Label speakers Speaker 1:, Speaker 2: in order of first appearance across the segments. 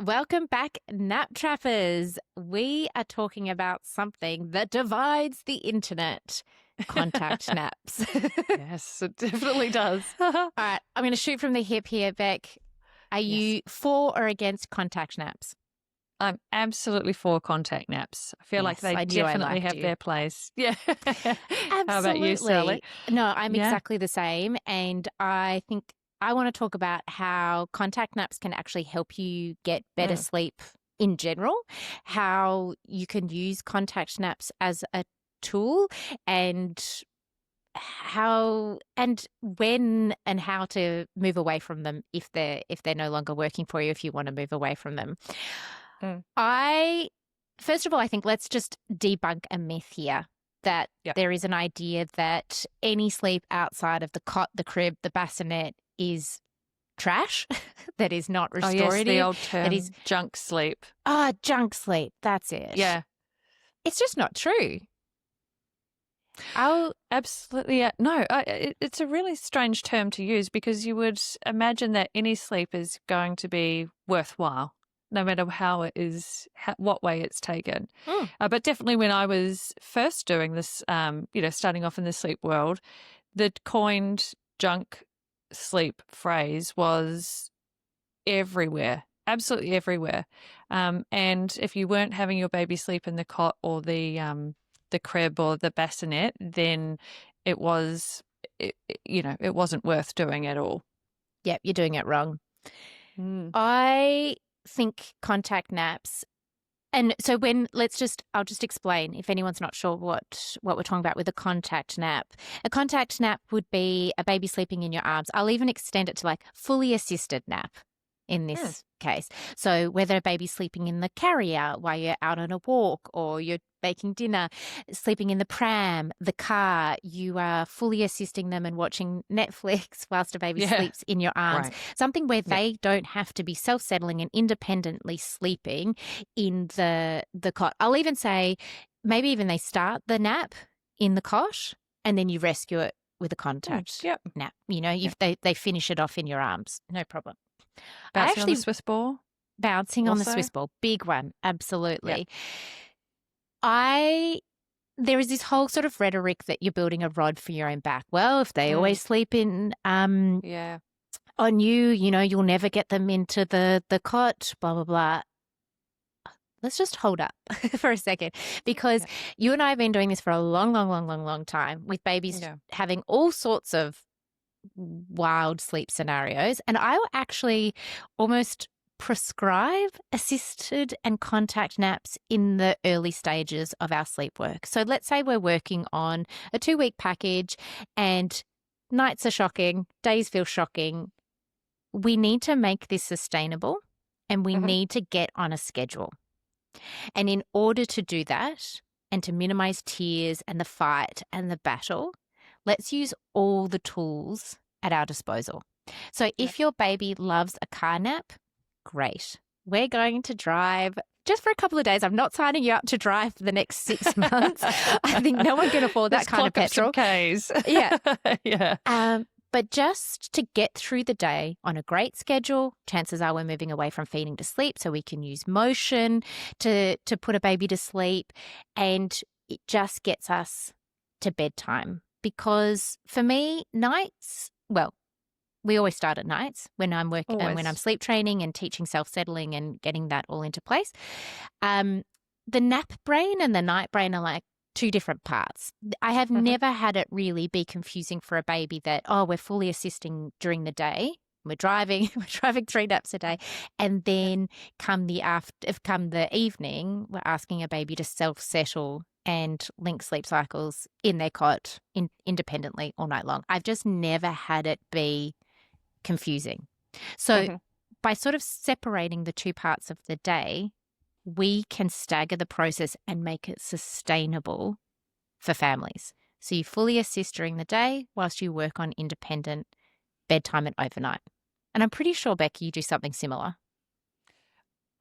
Speaker 1: Welcome back, nap trappers. We are talking about something that divides the internet, contact naps.
Speaker 2: Yes, it definitely does.
Speaker 1: All right, I'm going to shoot from the hip here, Beck. Are you for or against contact naps?
Speaker 2: I'm absolutely for contact naps. I feel like
Speaker 1: Yes,
Speaker 2: they
Speaker 1: I knew I
Speaker 2: definitely
Speaker 1: liked
Speaker 2: have
Speaker 1: you.
Speaker 2: their place. Yeah. How about you,
Speaker 1: Absolutely.
Speaker 2: Sally?
Speaker 1: No, I'm
Speaker 2: Yeah.
Speaker 1: exactly the same. And I think I want to talk about how contact naps can actually help you get better
Speaker 2: Mm.
Speaker 1: sleep in general, how you can use contact naps as a tool, and how and when and how to move away from them if they're no longer working for you, if you want to move away from them.
Speaker 2: Mm.
Speaker 1: I First of all, I think let's just debunk a myth here that
Speaker 2: Yep.
Speaker 1: there is an idea that any sleep outside of the cot, the crib, the bassinet is trash, that is not
Speaker 2: Oh, yes, the
Speaker 1: restorative,
Speaker 2: old
Speaker 1: that
Speaker 2: term,
Speaker 1: is
Speaker 2: junk sleep.
Speaker 1: junk sleep. That's it.
Speaker 2: Yeah,
Speaker 1: It's just not true. Oh,
Speaker 2: absolutely. No, it's a really strange term to use because you would imagine that any sleep is going to be worthwhile, no matter how it is, what way it's taken. But definitely when I was first doing this, starting off in the sleep world, the coined junk sleep phrase was everywhere, absolutely everywhere. And if you weren't having your baby sleep in the cot or the crib or the bassinet, then it wasn't worth doing at all.
Speaker 1: yep, you're doing it wrong.
Speaker 2: Mm.
Speaker 1: I think contact naps. And so I'll just explain if anyone's not sure what we're talking about with a contact nap. A contact nap would be a baby sleeping in your arms. I'll even extend it to like fully assisted nap in this case. So whether a baby's sleeping in the carrier while you're out on a walk or you're making dinner, sleeping in the pram, the car, you are fully assisting them and watching Netflix whilst a baby sleeps in your arms.
Speaker 2: Right.
Speaker 1: Something where they don't have to be self-settling and independently sleeping in the cot. I'll even say maybe even they start the nap in the cot and then you rescue it with a contact nap. You know, they finish it off in your arms. No problem.
Speaker 2: Bouncing on the Swiss ball?
Speaker 1: Bouncing on the Swiss ball. Big one. Absolutely. There is this whole sort of rhetoric that you're building a rod for your own back. Well, if they always sleep in on you, you'll never get them into the cot, blah, blah, blah. Let's just hold up for a second because you and I have been doing this for a long, long, long, long, long time with babies having all sorts of wild sleep scenarios. And I will actually almost prescribe assisted and contact naps in the early stages of our sleep work. So let's say we're working on a 2-week package and nights are shocking, days feel shocking. We need to make this sustainable and we need to get on a schedule. And in order to do that and to minimize tears and the fight and the battle, let's use all the tools at our disposal. So if your baby loves a car nap, great. We're going to drive just for a couple of days. I'm not signing you up to drive for the next 6 months. I think no one can afford that kind of petrol. But just to get through the day on a great schedule, chances are we're moving away from feeding to sleep so we can use motion to put a baby to sleep, and it just gets us to bedtime. Because for me, nights, well, we always start at nights when I'm working and when I'm sleep training and teaching self-settling and getting that all into place. The nap brain and the night brain are like two different parts. I have never had it really be confusing for a baby that, we're fully assisting during the day. We're driving 3 naps a day. And then come the evening, we're asking a baby to self-settle and link sleep cycles in their cot independently all night long. I've just never had it be confusing. So by sort of separating the two parts of the day, we can stagger the process and make it sustainable for families. So you fully assist during the day whilst you work on independent bedtime and overnight. And I'm pretty sure, Becky, you do something similar.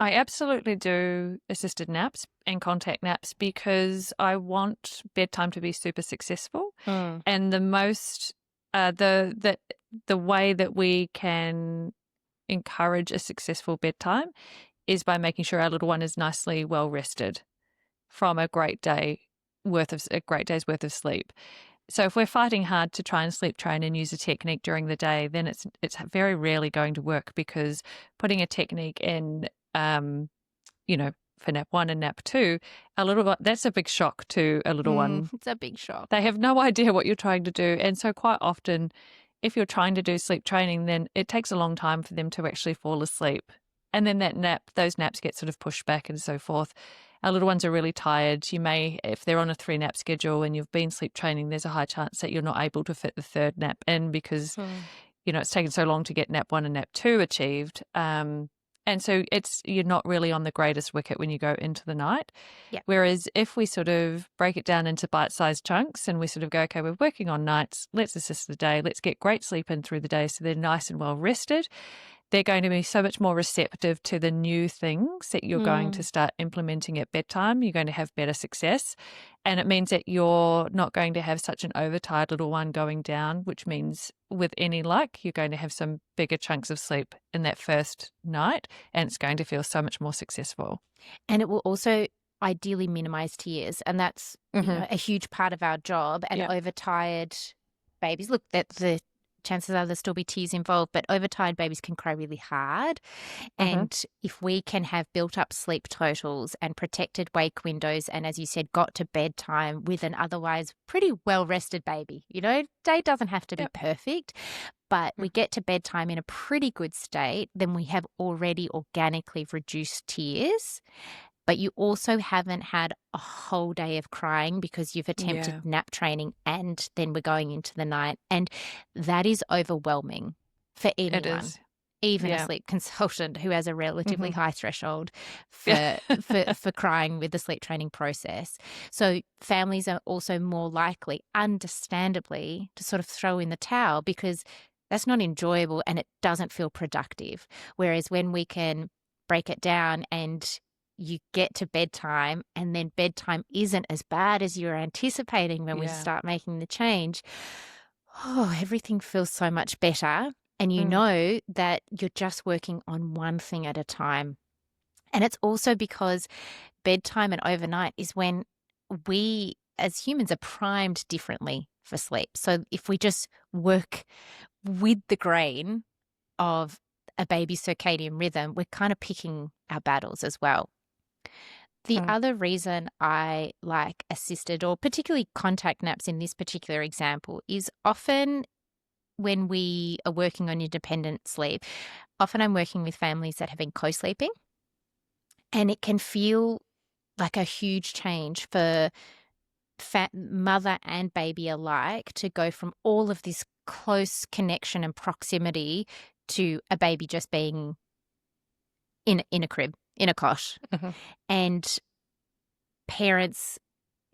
Speaker 2: I absolutely do assisted naps and contact naps because I want bedtime to be super successful. And the most the way that we can encourage a successful bedtime is by making sure our little one is nicely well rested from a great day's worth of sleep. So if we're fighting hard to try and sleep train and use a technique during the day, then it's very rarely going to work, because putting a technique in, for nap 1 and nap 2, that's a big shock to a little one.
Speaker 1: It's a big shock.
Speaker 2: They have no idea what you're trying to do. And so quite often, if you're trying to do sleep training, then it takes a long time for them to actually fall asleep. And then those naps get sort of pushed back and so forth. Our little ones are really tired. You may, if they're on a 3-nap schedule and you've been sleep training, there's a high chance that you're not able to fit the 3rd nap in, because, it's taken so long to get nap 1 and nap 2 achieved. And so you're not really on the greatest wicket when you go into the night.
Speaker 1: Yeah.
Speaker 2: Whereas if we sort of break it down into bite-sized chunks and we sort of go, okay, we're working on nights, let's assist the day, let's get great sleep in through the day so they're nice and well rested, they're going to be so much more receptive to the new things that you're going to start implementing at bedtime. You're going to have better success. And it means that you're not going to have such an overtired little one going down, which means with any luck, you're going to have some bigger chunks of sleep in that first night, and it's going to feel so much more successful.
Speaker 1: And it will also ideally minimize tears. And that's a huge part of our job. And overtired babies, look, that the chances are there'll still be tears involved, but overtired babies can cry really hard. And if we can have built up sleep totals and protected wake windows, and as you said, got to bedtime with an otherwise pretty well rested baby, day doesn't have to be perfect, but we get to bedtime in a pretty good state, then we have already organically reduced tears. But you also haven't had a whole day of crying because you've attempted nap training and then we're going into the night. And that is overwhelming for anyone.
Speaker 2: It is.
Speaker 1: Even a sleep consultant who has a relatively high threshold for crying with the sleep training process. So families are also more likely, understandably, to sort of throw in the towel because that's not enjoyable and it doesn't feel productive. Whereas when we can break it down and you get to bedtime and then bedtime isn't as bad as you're anticipating when we start making the change, everything feels so much better. And you know that you're just working on one thing at a time. And it's also because bedtime and overnight is when we as humans are primed differently for sleep. So if we just work with the grain of a baby's circadian rhythm, we're kind of picking our battles as well. The other reason I like assisted or particularly contact naps in this particular example is often when we are working on independent sleep, often I'm working with families that have been co-sleeping, and it can feel like a huge change for mother and baby alike to go from all of this close connection and proximity to a baby just being in a crib, in a cot. And parents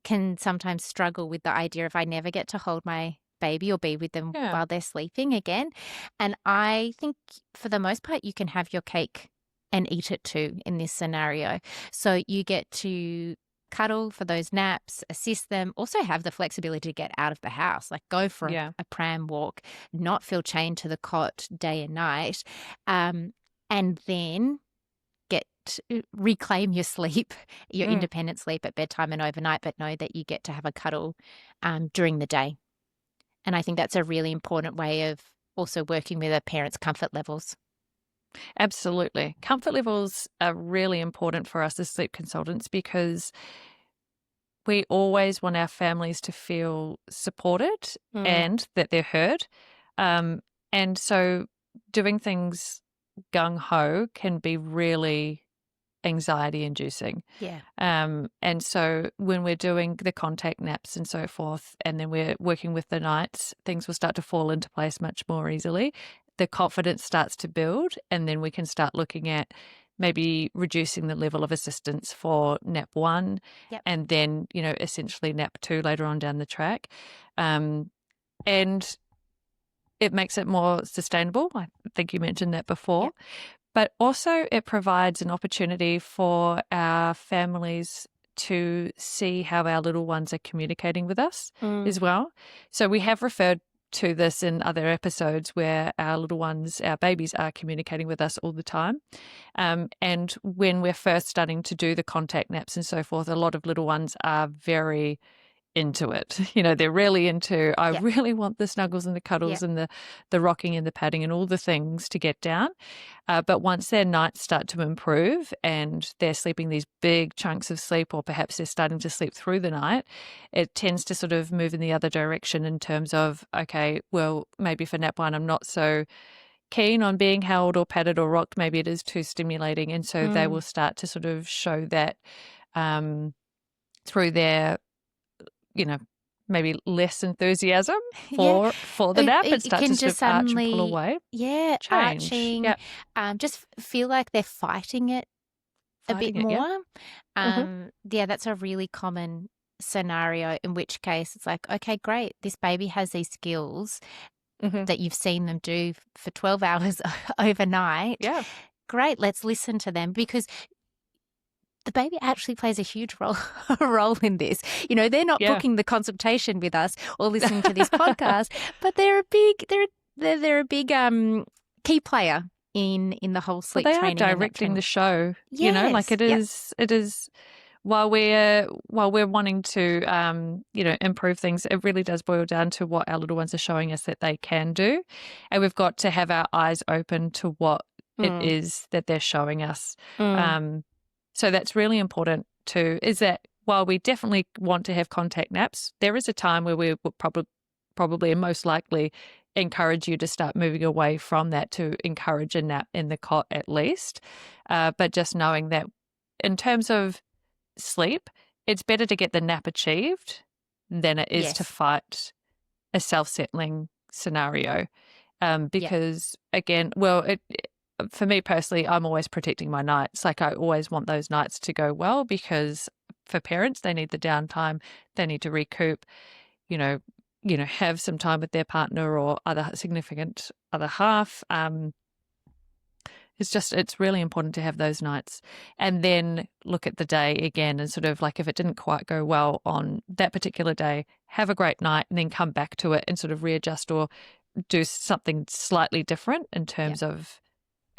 Speaker 1: can sometimes struggle with the idea of I never get to hold my baby or be with them while they're sleeping again. And I think for the most part, you can have your cake and eat it too in this scenario. So you get to cuddle for those naps, assist them, also have the flexibility to get out of the house, like go for a pram walk, not feel chained to the cot day and night, and then reclaim your sleep, your independent sleep at bedtime and overnight, but know that you get to have a cuddle during the day. And I think that's a really important way of also working with a parent's comfort levels.
Speaker 2: Absolutely. Comfort levels are really important for us as sleep consultants because we always want our families to feel supported and that they're heard. And so doing things gung-ho can be really anxiety inducing.
Speaker 1: Yeah.
Speaker 2: And so when we're doing the contact naps and so forth, and then we're working with the nights, things will start to fall into place much more easily. The confidence starts to build, and then we can start looking at maybe reducing the level of assistance for nap 1 and then, essentially nap 2 later on down the track. And it makes it more sustainable. I think you mentioned that before. Yep. But also it provides an opportunity for our families to see how our little ones are communicating with us as well. So we have referred to this in other episodes where our little ones, our babies, are communicating with us all the time. And when we're first starting to do the contact naps and so forth, a lot of little ones are very into it. They're really into, I
Speaker 1: Yeah.
Speaker 2: really want the snuggles and the cuddles
Speaker 1: Yeah.
Speaker 2: and the rocking and the patting and all the things to get down. But once their nights start to improve and they're sleeping these big chunks of sleep, or perhaps they're starting to sleep through the night, it tends to sort of move in the other direction in terms of, okay, well, maybe for nap one, I'm not so keen on being held or patted or rocked. Maybe it is too stimulating. And so they will start to sort of show that through their maybe less enthusiasm
Speaker 1: Yeah.
Speaker 2: for the nap and
Speaker 1: It
Speaker 2: start to
Speaker 1: can
Speaker 2: sort
Speaker 1: just
Speaker 2: of arch and pull
Speaker 1: suddenly,
Speaker 2: away.
Speaker 1: yeah,
Speaker 2: Change.
Speaker 1: arching,
Speaker 2: Yeah.
Speaker 1: just feel like they're fighting it a bit
Speaker 2: Fighting it. Yeah.
Speaker 1: more.
Speaker 2: Mm-hmm.
Speaker 1: Yeah, that's a really common scenario, in which case it's like, okay, great. This baby has these skills
Speaker 2: Mm-hmm.
Speaker 1: that you've seen them do for 12 hours overnight.
Speaker 2: Yeah.
Speaker 1: Great, let's listen to them, because the baby actually plays a huge role in this. They're not
Speaker 2: Yeah.
Speaker 1: booking the consultation with us or listening to this podcast, but they're a big key player in the whole
Speaker 2: Well,
Speaker 1: sleep
Speaker 2: they are
Speaker 1: training and nap
Speaker 2: directing
Speaker 1: training.
Speaker 2: the show, like
Speaker 1: Yes.
Speaker 2: it
Speaker 1: Yep.
Speaker 2: is while we're wanting to improve things, it really does boil down to what our little ones are showing us that they can do. And we've got to have our eyes open to what it is that they're showing us.
Speaker 1: Mm.
Speaker 2: So that's really important too, is that while we definitely want to have contact naps, there is a time where we will probably and most likely encourage you to start moving away from that to encourage a nap in the cot at least. But just knowing that in terms of sleep, it's better to get the nap achieved than it is to
Speaker 1: Yes.
Speaker 2: fight a self-settling scenario.
Speaker 1: Yep.
Speaker 2: Because again, for me personally, I'm always protecting my nights. Like, I always want those nights to go well, because for parents, they need the downtime, they need to recoup, have some time with their partner or other significant other half. It's really important to have those nights, and then look at the day again and sort of like, if it didn't quite go well on that particular day, have a great night and then come back to it and sort of readjust or do something slightly different in terms of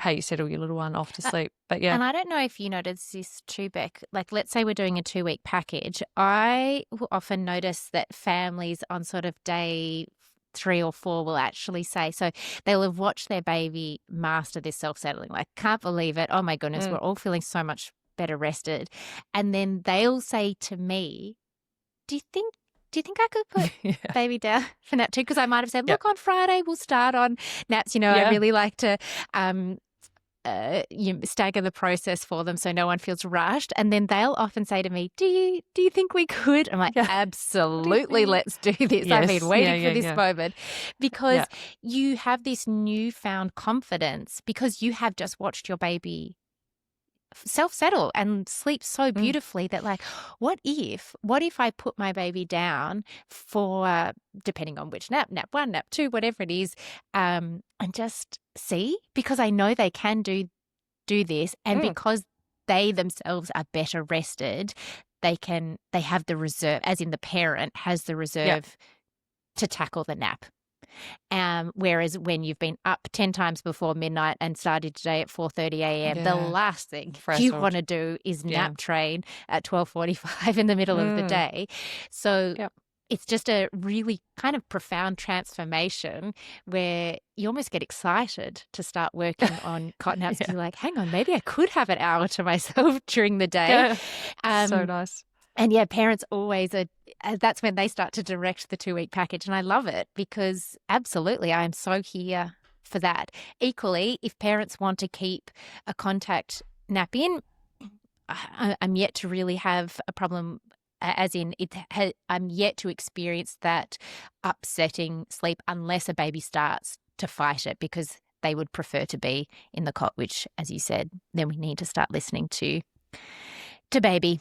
Speaker 2: how you settle your little one off to sleep. But yeah.
Speaker 1: And I don't know if you notice this too, Beck. Like, let's say we're doing a 2-week package. I will often notice that families on sort of day 3 or 4 will actually say, so they'll have watched their baby master this self-settling. Like, can't believe it. Oh my goodness, we're all feeling so much better rested. And then they'll say to me, do you think I could put baby down for nap too? Because I might have said, look, on Friday we'll start on naps. I really like to stagger the process for them so no one feels rushed. And then they'll often say to me, do you think we could? I'm like, absolutely, let's do this. I've been waiting for this moment, because you have this newfound confidence because you have just watched your baby self-settle and sleep so beautifully that, like, what if I put my baby down for depending on which nap 1, nap 2, whatever it is, and just see, because I know they can do this, and because they themselves are better rested, they have the reserve, as in the parent has the reserve to tackle the nap. Whereas when you've been up 10 times before midnight and started today at 4:30 a.m., the last thing you want to do is nap train at 12:45 in the middle of the day. So it's just a really kind of profound transformation where you almost get excited to start working on cot naps, because you're like, hang on, maybe I could have an hour to myself during the day.
Speaker 2: So nice.
Speaker 1: And parents always that's when they start to direct the 2-week package. And I love it, because absolutely, I am so here for that. Equally, if parents want to keep a contact nap in, I'm yet to really have a problem, as in I'm yet to experience that upsetting sleep unless a baby starts to fight it, because they would prefer to be in the cot, which, as you said, then we need to start listening to baby.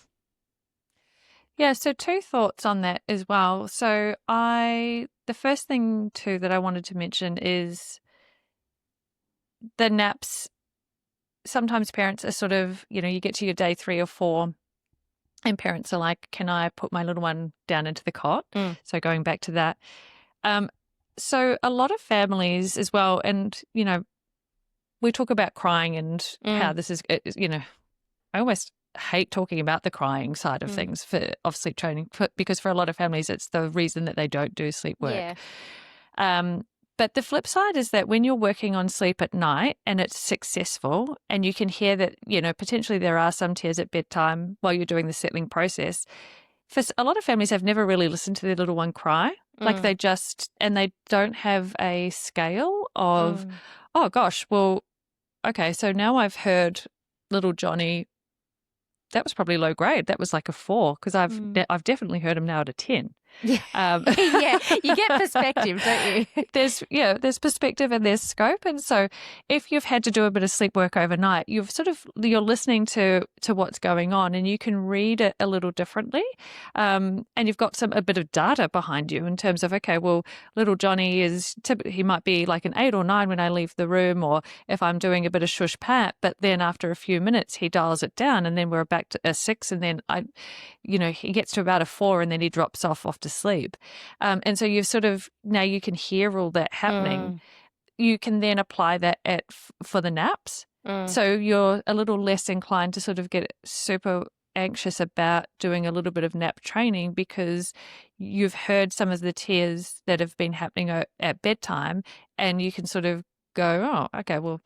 Speaker 2: Yeah, so 2 thoughts on that as well. So the first thing too that I wanted to mention is the naps. Sometimes parents are sort of, you get to your day 3 or 4 and parents are like, can I put my little one down into the cot? So going back to that, So a lot of families as well, and, we talk about crying and how
Speaker 1: Mm,
Speaker 2: this is, I almost hate talking about the crying side of
Speaker 1: mm.
Speaker 2: things of sleep training because for a lot of families, it's the reason that they don't do sleep work.
Speaker 1: Yeah.
Speaker 2: Um, but the flip side is that when you're working on sleep at night and it's successful and you can hear that, potentially there are some tears at bedtime while you're doing the settling process, a lot of families have never really listened to their little one cry. Like
Speaker 1: Mm,
Speaker 2: and they don't have a scale of,
Speaker 1: mm,
Speaker 2: oh gosh, well, okay, so now I've heard little Johnny, that was probably low grade. That was like a 4 because
Speaker 1: mm.
Speaker 2: I've definitely heard him now at a 10.
Speaker 1: Yeah.
Speaker 2: Um,
Speaker 1: Yeah. You get perspective, don't you?
Speaker 2: there's perspective and there's scope, and so if you've had to do a bit of sleep work overnight, you're listening to what's going on, and you can read it a little differently, and you've got a bit of data behind you in terms of, okay, well, little Johnny is typically, he might be like an 8 or 9 when I leave the room, or if I'm doing a bit of shush pat, but then after a few minutes he dials it down, and then we're back to a 6, and then he gets to about a 4, and then he drops off to sleep. And so you've now you can hear all that happening.
Speaker 1: Mm,
Speaker 2: You can then apply that for the naps.
Speaker 1: mm.
Speaker 2: So you're a little less inclined to sort of get super anxious about doing a little bit of nap training because you've heard some of the tears that have been happening at bedtime, and you can sort of go, oh, okay, well,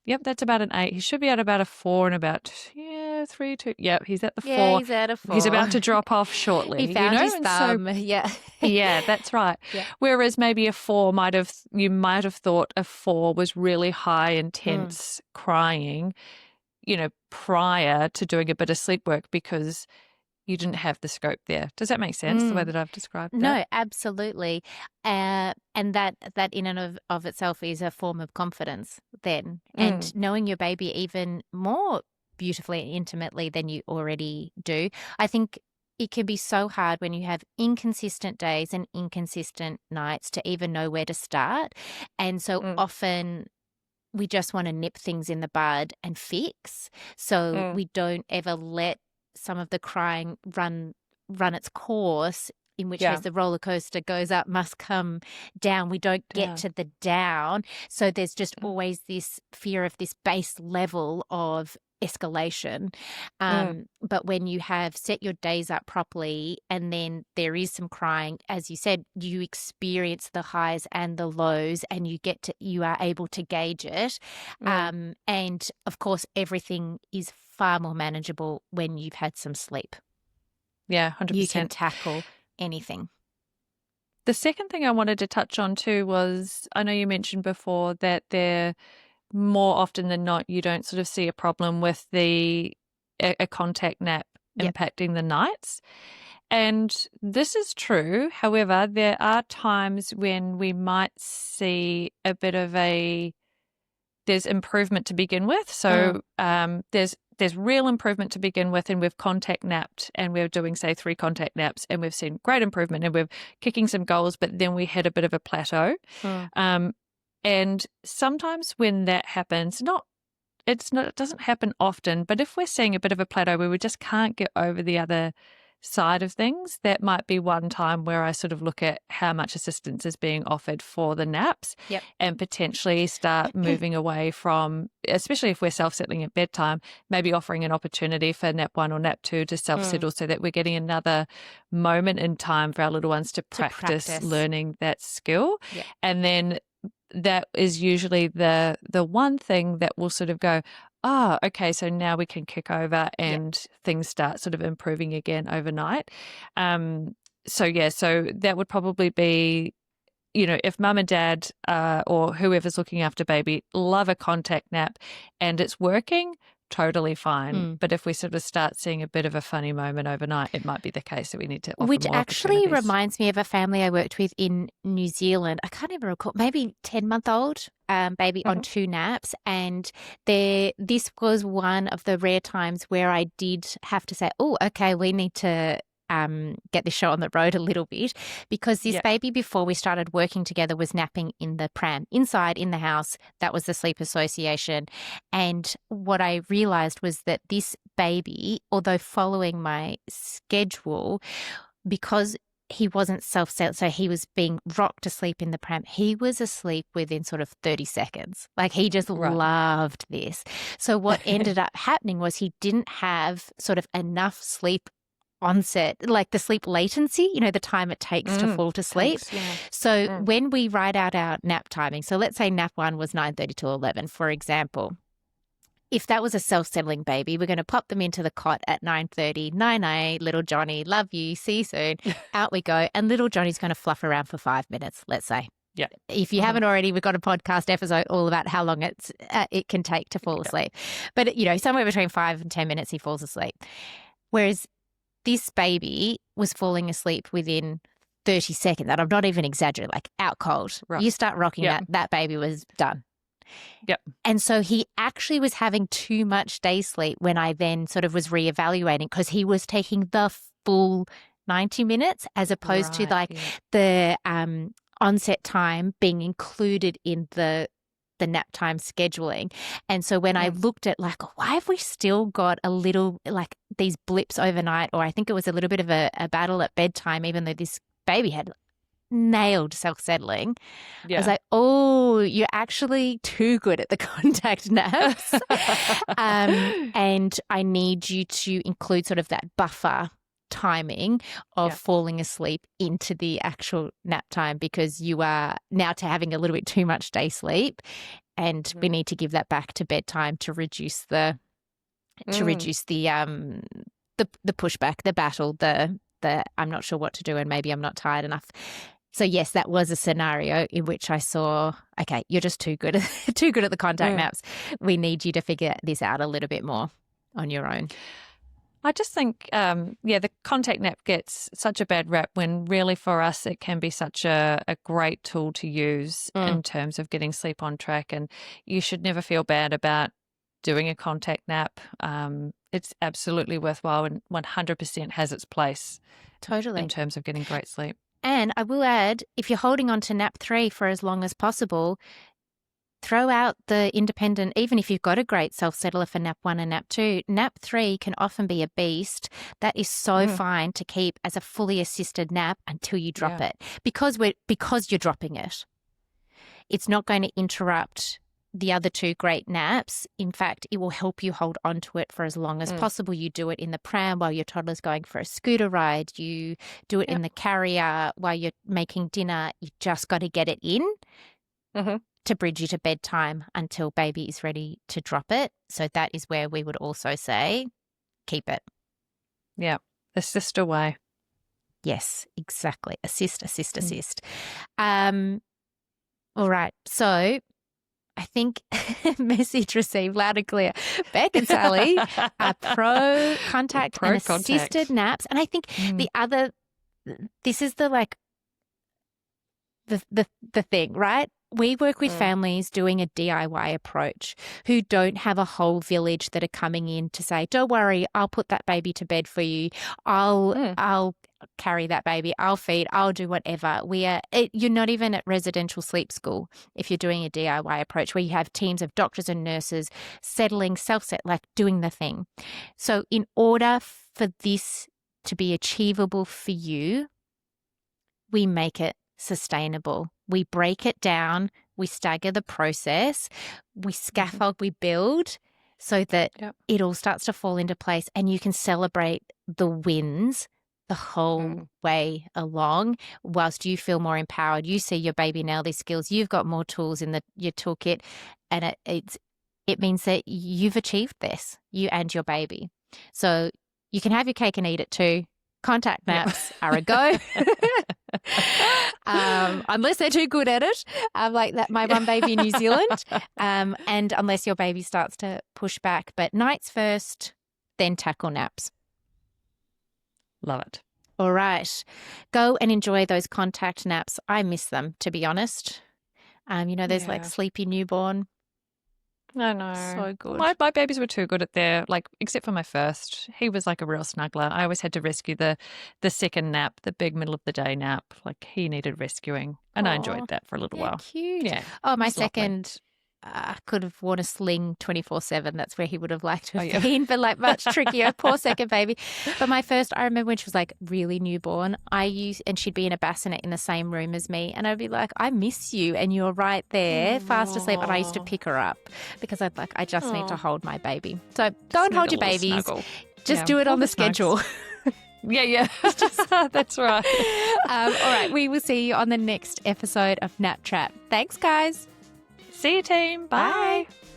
Speaker 2: yep, that's about an 8. He should be at about a 4 and about 3, 2. Yep, he's at the
Speaker 1: Yeah,
Speaker 2: 4.
Speaker 1: he's at a
Speaker 2: He's
Speaker 1: 4.
Speaker 2: about to drop off
Speaker 1: He
Speaker 2: shortly,
Speaker 1: found his
Speaker 2: and so
Speaker 1: thumb. Yeah.
Speaker 2: yeah, that's right.
Speaker 1: Yeah.
Speaker 2: Whereas maybe you might have thought a 4 was really high,
Speaker 1: Mm.
Speaker 2: intense crying, prior to doing a bit of sleep work because you didn't have the scope there. Does that make sense, the way
Speaker 1: Mm.
Speaker 2: that I've described that?
Speaker 1: No, absolutely. And that in and of itself is a form of confidence then. And
Speaker 2: Mm,
Speaker 1: knowing your baby even more beautifully and intimately than you already do. I think it can be so hard when you have inconsistent days and inconsistent nights to even know where to start. And so
Speaker 2: mm,
Speaker 1: often we just want to nip things in the bud and fix. So
Speaker 2: mm.
Speaker 1: we don't ever let some of the crying run its course, in which case
Speaker 2: Yeah,
Speaker 1: the roller coaster goes up, must come down. We don't get
Speaker 2: down.
Speaker 1: to the down. So there's just
Speaker 2: Mm,
Speaker 1: always this fear of this base level of escalation.
Speaker 2: mm.
Speaker 1: But when you have set your days up properly and then there is some crying, as you said, you experience the highs and the lows and you are able to gauge it.
Speaker 2: Mm.
Speaker 1: And of course, everything is far more manageable when you've had some sleep.
Speaker 2: Yeah,
Speaker 1: You can
Speaker 2: 100%.
Speaker 1: tackle anything.
Speaker 2: The second thing I wanted to touch on too was I know you mentioned before that more often than not, you don't sort of see a problem with a contact nap
Speaker 1: Yep.
Speaker 2: impacting the nights. And this is true. However, there are times when we might see a bit of there's improvement to begin with.
Speaker 1: Mm,
Speaker 2: So there's real improvement to begin with, and we've contact napped, and we're doing say 3 contact naps, and we've seen great improvement, and we're kicking some goals, but then we hit a bit of a plateau.
Speaker 1: mm,
Speaker 2: Um, and sometimes when that happens, it doesn't happen often, but if we're seeing a bit of a plateau where we just can't get over the other side of things, that might be one time where I sort of look at how much assistance is being offered for the naps
Speaker 1: yep.
Speaker 2: and potentially start moving away from, especially if we're self-settling at bedtime, maybe offering an opportunity for nap 1 or nap 2 to
Speaker 1: Mm,
Speaker 2: self-settle so that we're getting another moment in time for our little ones to
Speaker 1: to
Speaker 2: practice
Speaker 1: practice.
Speaker 2: learning that skill.
Speaker 1: Yep.
Speaker 2: And then that is usually the one thing that will sort of go, oh, okay, so now we can kick over
Speaker 1: Yep.
Speaker 2: and things start sort of improving again overnight. So yeah, so that would probably be, if mum and dad or whoever's looking after baby love a contact nap and it's working, totally fine.
Speaker 1: Mm.
Speaker 2: But if we sort of start seeing a bit of a funny moment overnight, it might be the case that we need to offer
Speaker 1: Which
Speaker 2: more
Speaker 1: actually
Speaker 2: opportunities.
Speaker 1: reminds me of a family I worked with in New Zealand. I can't even recall, maybe 10-month-old baby on
Speaker 2: Hmm.
Speaker 1: 2 naps. And this was one of the rare times where I did have to say, oh, okay, we need to get this show on the road a little bit, because this
Speaker 2: Yeah.
Speaker 1: baby, before we started working together, was napping in the pram inside in the house. That was the sleep association. And what I realized was that this baby, although following my schedule, because he wasn't self-settled, so he was being rocked to sleep in the pram. He was asleep within sort of 30 seconds. Like, he just
Speaker 2: Right.
Speaker 1: loved this. So what ended up happening was he didn't have sort of enough sleep onset, like the sleep latency, the time it takes to fall to sleep. So when we write out our nap timing, so let's say nap 1 was 9:30 to 11, for example. If that was a self-settling baby, we're going to pop them into the cot at 9:30, 9:08, little Johnny, love you, see you soon. Out we go. And little Johnny's going to fluff around for 5 minutes, let's say.
Speaker 2: Yeah.
Speaker 1: If you haven't already, we've got a podcast episode all about how long it can take to fall asleep. But, somewhere between 5 and 10 minutes he falls asleep. Whereas this baby was falling asleep within 30 seconds. And I'm not even exaggerating, like out cold. Right. You start rocking that baby was done.
Speaker 2: Yep.
Speaker 1: And so he actually was having too much day sleep when I then sort of was reevaluating, because he was taking the full 90 minutes as opposed to the onset time being included in the nap time scheduling. And so when I looked at like, why have we still got a little like these blips overnight, or I think it was a little bit of a battle at bedtime, even though this baby had nailed self-settling. I was like, oh, you're actually too good at the contact naps. And I need you to include sort of that buffer timing of falling asleep into the actual nap time, because you are now having a little bit too much day sleep, and we need to give that back to bedtime to reduce the pushback, the battle, the I'm not sure what to do and maybe I'm not tired enough. So yes, that was a scenario in which I saw, okay, you're just too good at the contact naps. We need you to figure this out a little bit more on your own.
Speaker 2: I just think, the contact nap gets such a bad rap when really for us it can be such a great tool to use in terms of getting sleep on track, and you should never feel bad about doing a contact nap. It's absolutely worthwhile and 100% has its place.
Speaker 1: Totally.
Speaker 2: In terms of getting great sleep.
Speaker 1: And I will add, if you're holding on to nap 3 for as long as possible, throw out the independent, even if you've got a great self-settler for nap 1 and nap 2, nap 3 can often be a beast. That is so fine to keep as a fully assisted nap until you drop it, because you're dropping it. It's not going to interrupt the other 2 great naps. In fact, it will help you hold on to it for as long as possible. You do it in the pram while your toddler's going for a scooter ride. You do it in the carrier while you're making dinner. You just got to get it in to bridge you to bedtime until baby is ready to drop it. So that is where we would also say, keep it.
Speaker 2: Yeah, assist away.
Speaker 1: Yes, exactly. Assist. All right. So I think message received loud and clear. Bec and Sally are pro contact and assisted naps. And I think this is the thing, right? We work with families doing a DIY approach who don't have a whole village that are coming in to say, don't worry, I'll put that baby to bed for you. I'll carry that baby. I'll feed. I'll do whatever. You're not even at residential sleep school if you're doing a DIY approach where you have teams of doctors and nurses settling, like doing the thing. So in order for this to be achievable for you, we make it sustainable. We break it down. We stagger the process. We scaffold, we build so that it all starts to fall into place, and you can celebrate the wins the whole way along whilst you feel more empowered. You see your baby nail these skills. You've got more tools in your toolkit, and it means that you've achieved this, you and your baby. So you can have your cake and eat it too. Contact naps are a go. Unless they're too good at it, like that my one baby in New Zealand, and unless your baby starts to push back. But nights first, then tackle naps.
Speaker 2: Love it.
Speaker 1: All right. Go and enjoy those contact naps. I miss them, to be honest. There's like sleepy newborn.
Speaker 2: I know.
Speaker 1: So good.
Speaker 2: My babies were too good at except for my first. He was like a real snuggler. I always had to rescue the second nap, the big middle of the day nap. Like he needed rescuing. And I enjoyed that for a little while.
Speaker 1: Cute.
Speaker 2: Yeah.
Speaker 1: Oh, my second could have worn a sling 24/7. That's where he would have liked to have
Speaker 2: yeah.
Speaker 1: been, but like much trickier. Poor second baby. But my first, I remember when she was like really newborn, and she'd be in a bassinet in the same room as me, and I'd be like, I miss you, and you're right there, fast asleep. And I used to pick her up because I just need to hold my baby. So go and hold your babies. Just do it on the schedule.
Speaker 2: Yeah. That's right.
Speaker 1: All right. We will see you on the next episode of Nap Trap. Thanks, guys.
Speaker 2: See you, team. Bye.
Speaker 1: Bye.